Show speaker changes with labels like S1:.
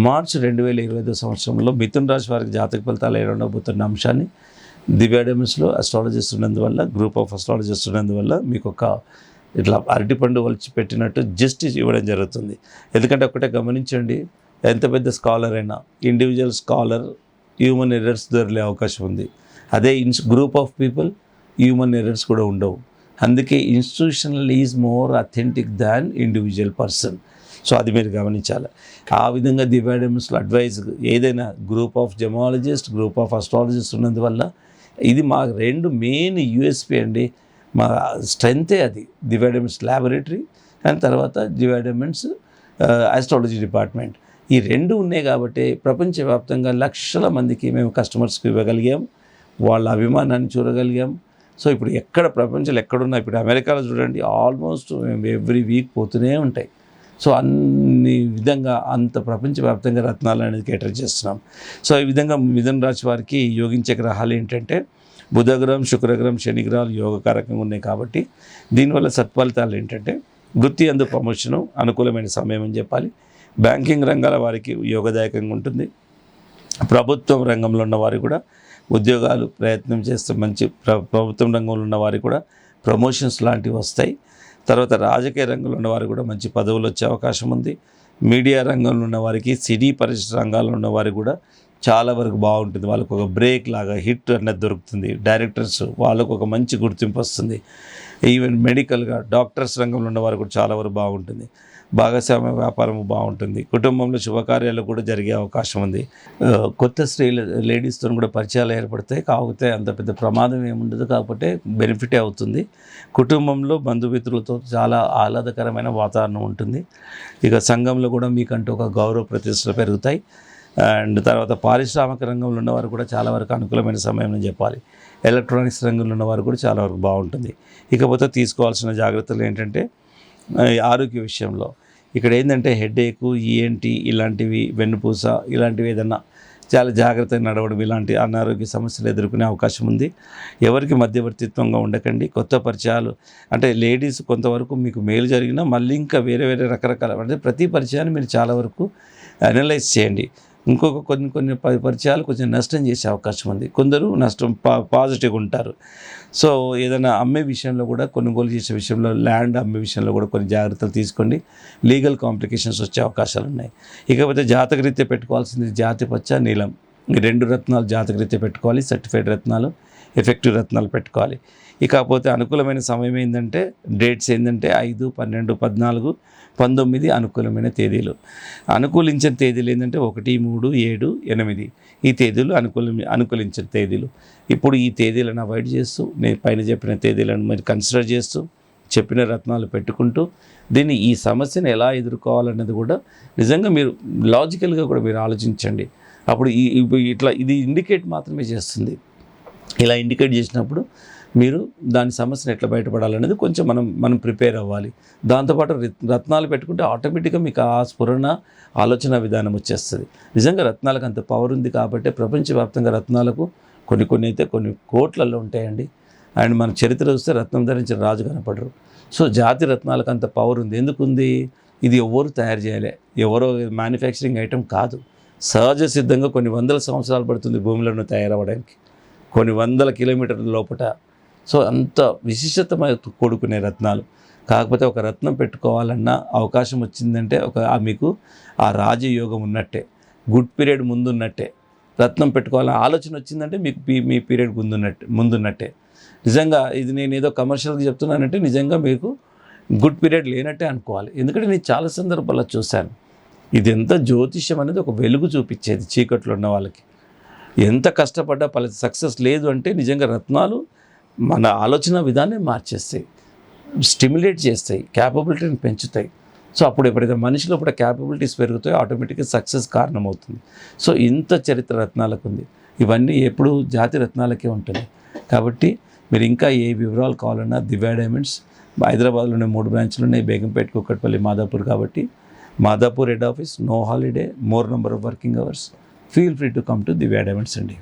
S1: March 2025 సంవత్సరంలో మిథున రాశి వారికి జాతక ఫలితాలు ఎలా ఉండబోతున్న అంశాన్ని దివ్య డైమండ్స్లో అస్ట్రాలజిస్ట్ ఉన్నందువల్ల, గ్రూప్ ఆఫ్ అస్ట్రాలజిస్ట్ ఉన్నందువల్ల మీకు ఒక ఇట్లా అరటిపండు వలిచి పెట్టినట్టు జస్టిస్ ఇవ్వడం జరుగుతుంది. ఎందుకంటే ఒకటే గమనించండి, ఎంత పెద్ద స్కాలర్ అయినా ఇండివిజువల్ స్కాలర్ హ్యూమన్ ఎర్రర్స్ దొరికే అవకాశం ఉంది. అదే group of people human errors కూడా ఉండవు. అందుకే institutional is more authentic than individual person. So అది మీరు గమనించాలి. ఆ విధంగా దివ్య డైమండ్స్లో అడ్వైజ్ ఏదైనా group of gemologist, group of astrologist ఉన్నందువల్ల ఇది మా రెండు మెయిన్ యూఎస్పీ అండి. మా స్ట్రెంతే అది దివ్య డైమండ్స్ ల్యాబొరేటరీ అండ్ తర్వాత దివ్య డైమండ్స్ ఆస్ట్రాలజీ డిపార్ట్మెంట్. ఈ రెండు ఉన్నాయి కాబట్టి ప్రపంచవ్యాప్తంగా లక్షల మందికి మేము కస్టమర్స్కి ఇవ్వగలిగాం, వాళ్ళ అభిమానాన్ని చూడగలిగాం. సో ఇప్పుడు ఎక్కడ ప్రపంచంలో ఎక్కడున్నా, ఇప్పుడు అమెరికాలో చూడండి, ఆల్మోస్ట్ మేము ఎవ్రీ వీక్ పోతూనే ఉంటాయి. సో అన్ని విధంగా అంత ప్రపంచవ్యాప్తంగా రత్నాలు అనేది కేటర్ చేస్తున్నాం. సో ఈ విధంగా మిథున రాశి వారికి యోగించే గ్రహాలు ఏంటంటే బుధగ్రహం, శుక్రగ్రహం, శనిగ్రహాలు యోగకారకంగా ఉన్నాయి కాబట్టి దీనివల్ల సత్ఫలితాలు ఏంటంటే వృత్తి అందు ప్రమోషను అనుకూలమైన సమయం అని చెప్పాలి. బ్యాంకింగ్ రంగాల వారికి యోగదాయకంగా ఉంటుంది. ప్రభుత్వం రంగంలో ఉన్న వారికి కూడా ఉద్యోగాలు ప్రయత్నం చేస్తే మంచి ప్రభుత్వం రంగంలో ఉన్న వారికి కూడా ప్రమోషన్స్ లాంటివి వస్తాయి. తర్వాత రాజకీయ రంగంలో ఉన్న వారికి కూడా మంచి పదవులు వచ్చే అవకాశం ఉంది. మీడియా రంగంలో ఉన్న వారికి, సినీ పరిశ్రమ రంగాల్లో ఉన్న వారికి కూడా చాలా వరకు బాగుంటుంది. వాళ్ళకు ఒక బ్రేక్ లాగా హిట్ అనేది దొరుకుతుంది. డైరెక్టర్స్ వాళ్ళకు ఒక మంచి గుర్తింపు వస్తుంది. ఈవెన్ మెడికల్గా డాక్టర్స్ రంగంలో ఉన్న వారికి కూడా చాలా వరకు బాగుంటుంది. భాగస్వామ్య వ్యాపారం బాగుంటుంది. కుటుంబంలో శుభకార్యాలు కూడా జరిగే అవకాశం ఉంది. కొత్త లేడీస్తో కూడా పరిచయాలు ఏర్పడతాయి. కాకపోతే అంత పెద్ద ప్రమాదం ఏముండదు, కాకపోతే బెనిఫిటే అవుతుంది. కుటుంబంలో బంధుమిత్రులతో చాలా ఆహ్లాదకరమైన వాతావరణం ఉంటుంది. ఇక సంఘంలో కూడా మీకంటూ ఒక గౌరవ ప్రతిష్టలు పెరుగుతాయి. అండ్ తర్వాత పారిశ్రామిక రంగంలో ఉన్నవారు కూడా చాలా వరకు అనుకూలమైన సమయం అని చెప్పాలి. ఎలక్ట్రానిక్స్ రంగంలో ఉన్నవారు కూడా చాలా వరకు బాగుంటుంది. ఇకపోతే తీసుకోవాల్సిన జాగ్రత్తలు ఏంటంటే ఆరోగ్య విషయంలో ఇక్కడ ఏంటంటే హెడేకు, ఈఎన్టీ ఇలాంటివి, వెన్నుపూస ఇలాంటివి ఏదన్నా చాలా జాగ్రత్తగా నడవడం, ఇలాంటి అనారోగ్య సమస్యలు ఎదుర్కొనే అవకాశం ఉంది. ఎవరికి మధ్యవర్తిత్వంగా ఉండకండి. కొత్త పరిచయాలు అంటే లేడీస్ కొంతవరకు మీకు మేలు జరిగినా మళ్ళీ ఇంకా వేరే వేరే రకరకాల అంటే ప్రతి పరిచయాన్ని మీరు చాలా వరకు అనలైజ్ చేయండి. ఇంకొక కొన్ని పరిచయాలు కొంచెం నష్టం చేసే అవకాశం ఉంది. కొందరు నష్టం పాజిటివ్గా ఉంటారు. సో ఏదైనా అమ్మే విషయంలో కూడా, కొనుగోలు చేసే విషయంలో, ల్యాండ్ అమ్మే విషయంలో కూడా కొన్ని జాగ్రత్తలు తీసుకోండి. లీగల్ కాంప్లికేషన్స్ వచ్చే అవకాశాలు ఉన్నాయి. ఇకపోతే జాతకరీత్యా పెట్టుకోవాల్సింది జాతి పచ్చ, నీలం, ఈ రెండు రత్నాలు జాతకరీత్యా పెట్టుకోవాలి. సర్టిఫైడ్ రత్నాలు, ఎఫెక్టివ్ రత్నాలు పెట్టుకోవాలి. ఇకపోతే అనుకూలమైన సమయం ఏంటంటే డేట్స్ ఏంటంటే 5, 12, 14, 19 అనుకూలమైన తేదీలు. అనుకూలించిన తేదీలు ఏంటంటే 1, 3, 7, 8 ఈ తేదీలు అనుకూలించిన తేదీలు. ఇప్పుడు ఈ తేదీలను అవాయిడ్ చేస్తూ నేను పైన చెప్పిన తేదీలను మీరు కన్సిడర్ చేస్తూ చెప్పిన రత్నాలు పెట్టుకుంటూ దీన్ని ఈ సమస్యను ఎలా ఎదుర్కోవాలన్నది కూడా నిజంగా మీరు లాజికల్గా కూడా మీరు ఆలోచించండి. అప్పుడు ఇట్లా ఇది ఇండికేట్ మాత్రమే చేస్తుంది. ఇలా ఇండికేట్ చేసినప్పుడు మీరు దాని సమస్యను ఎట్లా బయటపడాలనేది కొంచెం మనం ప్రిపేర్ అవ్వాలి. దాంతోపాటు రత్నాలు పెట్టుకుంటే ఆటోమేటిక్గా మీకు ఆ స్ఫురణ, ఆలోచన విధానం వచ్చేస్తుంది. నిజంగా రత్నాలకు అంత పవర్ ఉంది కాబట్టి ప్రపంచవ్యాప్తంగా రత్నాలకు కొన్ని అయితే కొన్ని కోట్లలో ఉంటాయండి. అండ్ మన చరిత్ర చూస్తే రత్నం ధరించిన రాజు కనపడరు. సో జాతి రత్నాలకు అంత పవర్ ఉంది. ఎందుకుంది? ఇది ఎవరు తయారు చేయలే, ఎవరో మ్యానుఫ్యాక్చరింగ్ ఐటెం కాదు. సహజ సిద్ధంగా కొన్ని వందల సంవత్సరాలు పడుతుంది భూమిలో తయారవ్వడానికి, కొన్ని వందల కిలోమీటర్ల లోపల. సో అంత విశిష్టతమై కూడుకునే రత్నాలు. కాకపోతే ఒక రత్నం పెట్టుకోవాలన్న అవకాశం వచ్చిందంటే మీకు ఆ రాజయోగం ఉన్నట్టే, గుడ్ పీరియడ్ ముందున్నట్టే. రత్నం పెట్టుకోవాలన్న ఆలోచన వచ్చిందంటే మీకు మీ పీరియడ్ ముందున్నట్టే. నిజంగా ఇది నేను ఏదో కమర్షియల్గా చెప్తున్నానంటే నిజంగా మీకు గుడ్ పీరియడ్ లేనట్టే అనుకోవాలి. ఎందుకంటే నేను చాలా సందర్భాల్లో చూశాను. ఇది ఎంత జ్యోతిష్యం అనేది ఒక వెలుగు చూపించేది చీకట్లో ఉన్న వాళ్ళకి. ఎంత కష్టపడ్డా సక్సెస్ లేదు అంటే నిజంగా రత్నాలు మన ఆలోచన విధానం మార్చేస్తాయి, స్టిమ్యులేట్ చేస్తాయి, క్యాపబిలిటీని పెంచుతాయి. సో అప్పుడు ఎప్పుడైతే మనిషిలో కూడా క్యాపబిలిటీస్ పెరుగుతాయో ఆటోమేటిక్గా సక్సెస్ కారణమవుతుంది. సో ఇంత చరిత్ర రత్నాలకు ఉంది. ఇవన్నీ ఎప్పుడు జాతి రత్నాలకే ఉంటుంది. కాబట్టి మీరు ఇంకా ఏ వివరాలు కావాలన్నా దివ్య డైమండ్స్ హైదరాబాద్లోనే 3 బ్రాంచ్లు ఉన్నాయి. బేగంపేట, కుక్కట్పల్లి, మాదాపూర్. కాబట్టి Madhapur head office, no holiday, more number of working hours. Feel free to come to Divya Diamonds అండి.